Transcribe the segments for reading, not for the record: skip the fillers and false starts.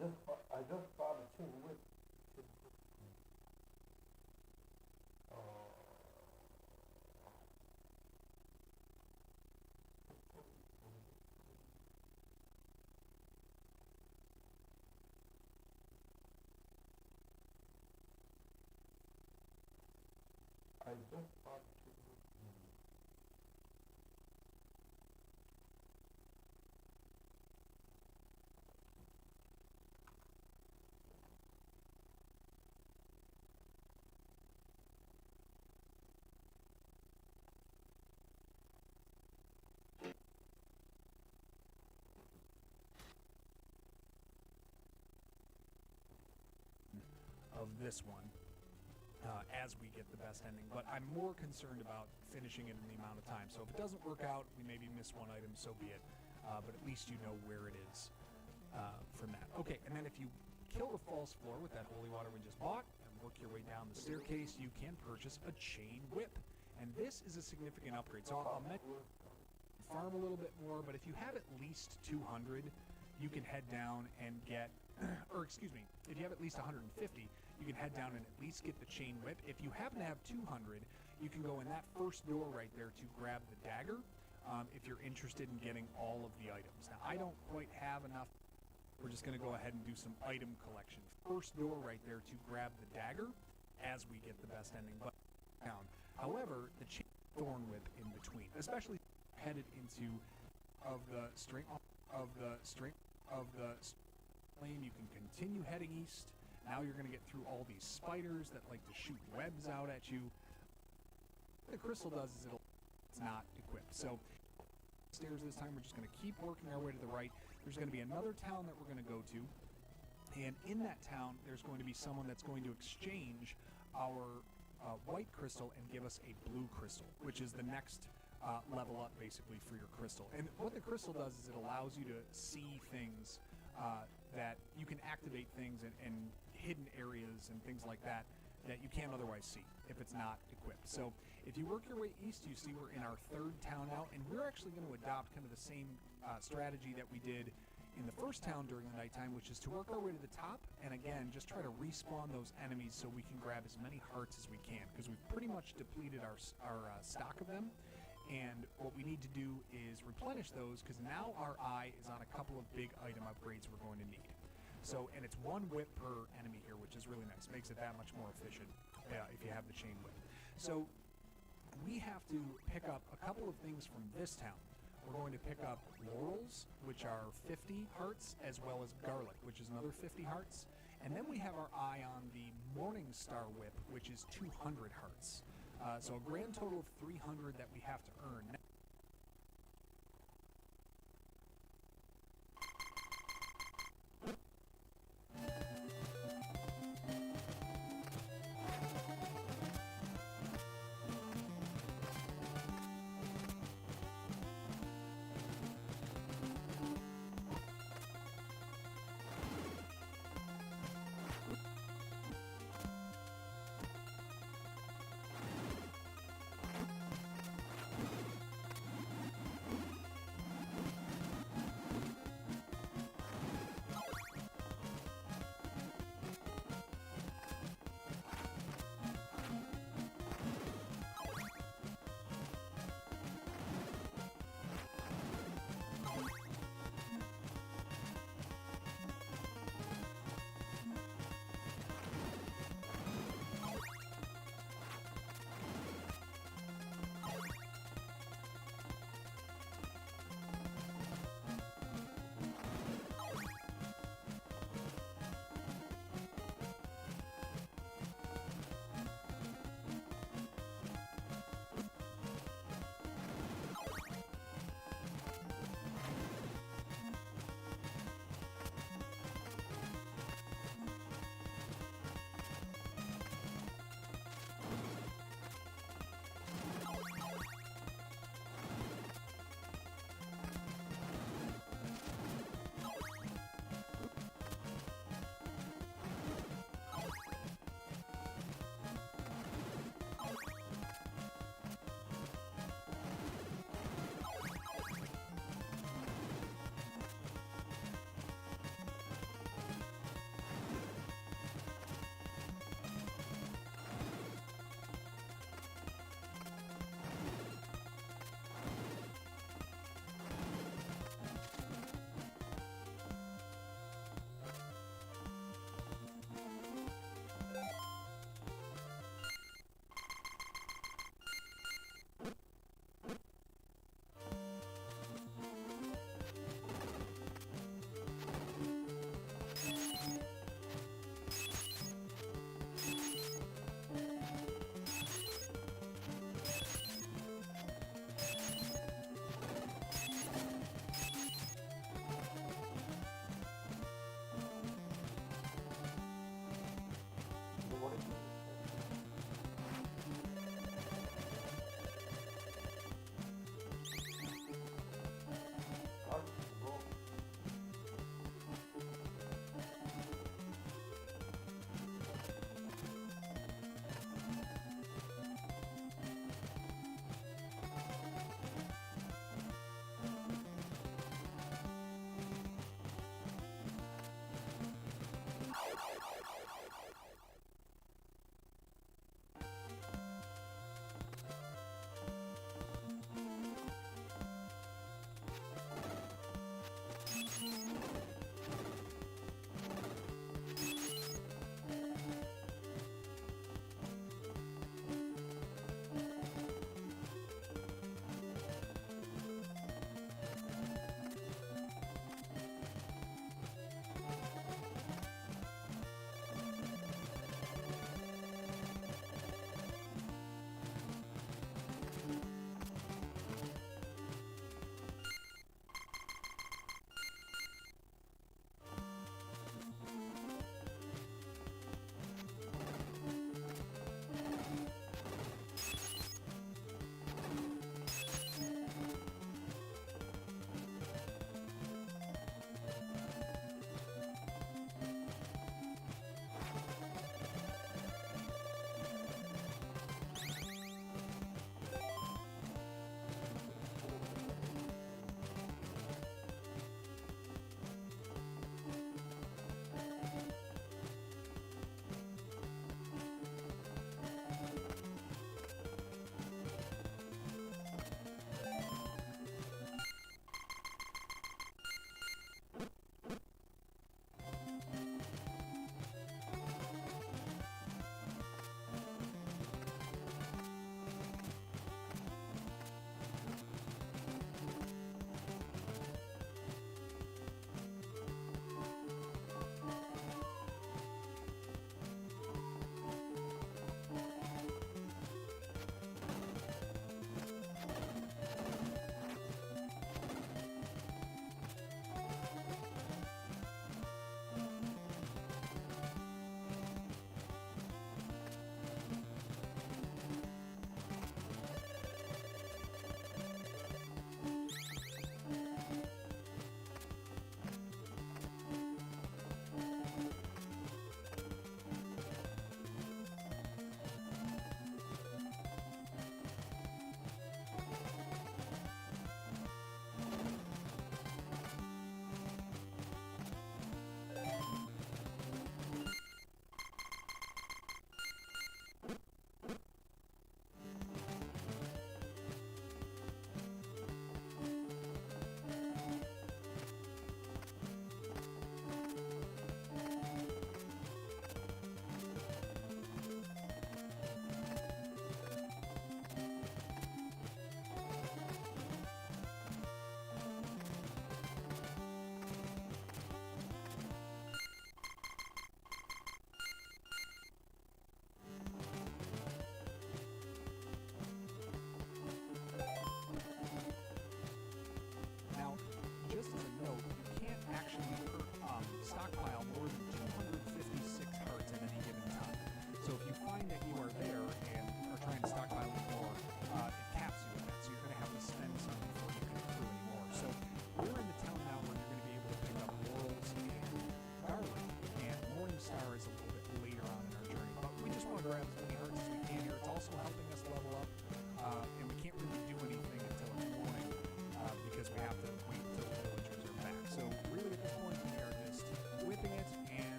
I just bought a chain whip. Uh, I just bought a chain whip. Of this one as we get the best ending, but I'm more concerned about finishing it in the amount of time. So if it doesn't work out, we maybe miss one item, so be it. But at least you know where it is from that. Okay, and then if you kill the false floor with that holy water we just bought and work your way down the staircase, you can purchase a chain whip. And this is a significant upgrade. So I'll farm a little bit more, but if you have at least 200, you can head down and get, or excuse me, if you have at least 150, you can head down and at least get the chain whip. If you happen to have 200, you can go in that first door right there to grab the dagger if you're interested in getting all of the items. Now, I don't quite have enough. We're just going to go ahead and do some item collection. First door right there to grab the dagger as we get the best ending but down. However, the chain thorn whip in between, especially headed into of the string flame, you can continue heading east. Now you're going to get through all these spiders that like to shoot webs out at you. What the crystal does is it's not equipped. So stairs this time, we're just going to keep working our way to the right. There's going to be another town that we're going to go to. And in that town, there's going to be someone that's going to exchange our white crystal and give us a blue crystal, which is the next level up basically for your crystal. And what the crystal does is it allows you to see things that you can activate things in hidden areas and things like that that you can't otherwise see if it's not equipped. So if you work your way east, you see we're in our third town out, and we're actually going to adopt kind of the same strategy that we did in the first town during the nighttime, which is to work our way to the top and again just try to respawn those enemies so we can grab as many hearts as we can, because we've pretty much depleted our stock of them. And what we need to do is replenish those, because now our eye is on a couple of big item upgrades we're going to need. So, and it's one whip per enemy here, which is really nice. Makes it that much more efficient if you have the chain whip. So we have to pick up a couple of things from this town. We're going to pick up laurels, which are 50 hearts, as well as garlic, which is another 50 hearts. And then we have our eye on the Morning Star whip, which is 200 hearts. So a grand total of 300 that we have to earn.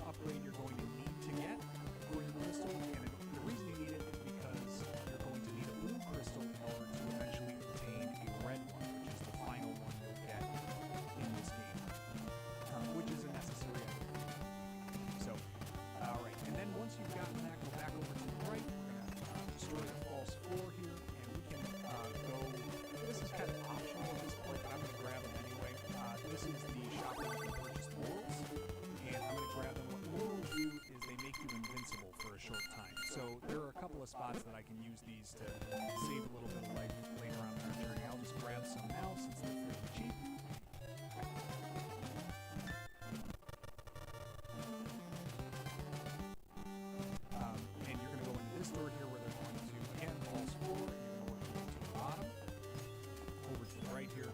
upgrade you're going to need to get for your crystal, and the reason you need it is because you're going to need a blue crystal in order to eventually obtain a red one, which is the final one you'll get in this game, which is a necessary item. So, alright, and then once you've gotten that, go back over to the right. We're going to destroy the false floor here, and we can go. This is kind of optional at this point, but I'm going to grab them anyway. This is the shop where you can purchase laurels, and I'm going to grab them. What laurels do is they make you invincible for a short time. So there are a couple of spots that I can use these to save a little bit of life later on in our journey. I'll just grab some now since they're pretty cheap. And you're going to go into this door here where they're going to, again, false floor, and you're going to work your way to the bottom, over to the right here,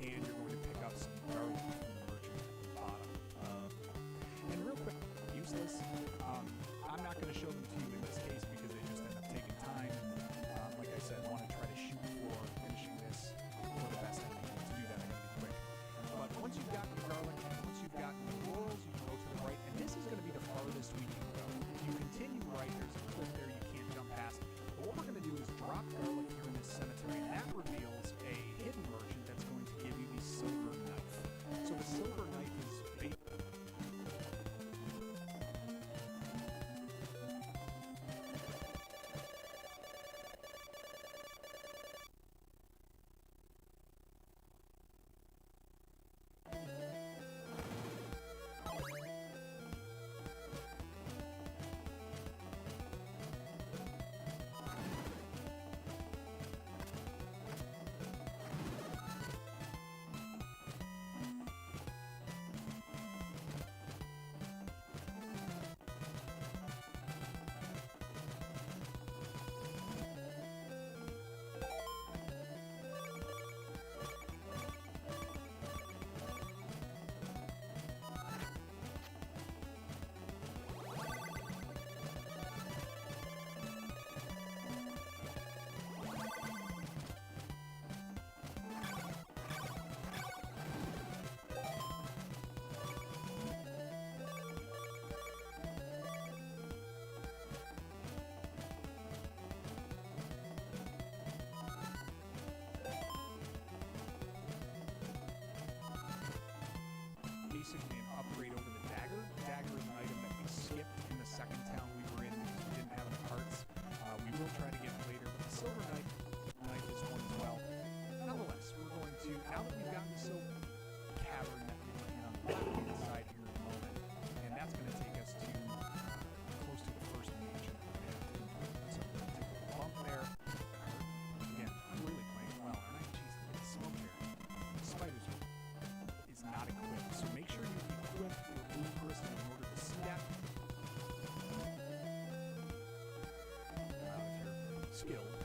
and you're going to pick up some garlic from the merchant at the bottom. And real quick, useless. I'm not going to show them to you in this case because they just end up taking time. Like I said, I want to try to shoot for finishing this for the best ending. To do that, I'm going to be quick. But once you've gotten your garlic, once you've gotten your laurels, you can go to the right, and this is going to be the farthest we can go. If you continue right, there's a cliff there you can't jump past. But what we're going to do is drop garlic here in this cemetery, and that reveals a hidden merchant that's going to give you the silver knife. So the silver knife is basically an upgrade over the dagger. The dagger is an item that we skipped in the second town we were in because we didn't have enough hearts. We will try to get it later, but the silver knife is one as well. Nonetheless, we're going to, now that we've gotten the silver cavern that we were in on the left-hand side here in a moment, and that's going to take us to close to the first mansion that we're going to have to do. So we're going to take a bump there. Again, I'm really playing well, aren't I? Jeez, look at the smoke here. The spiders is not equipped, so make sure you equip your blue crystal in order to see that. If you're skilled.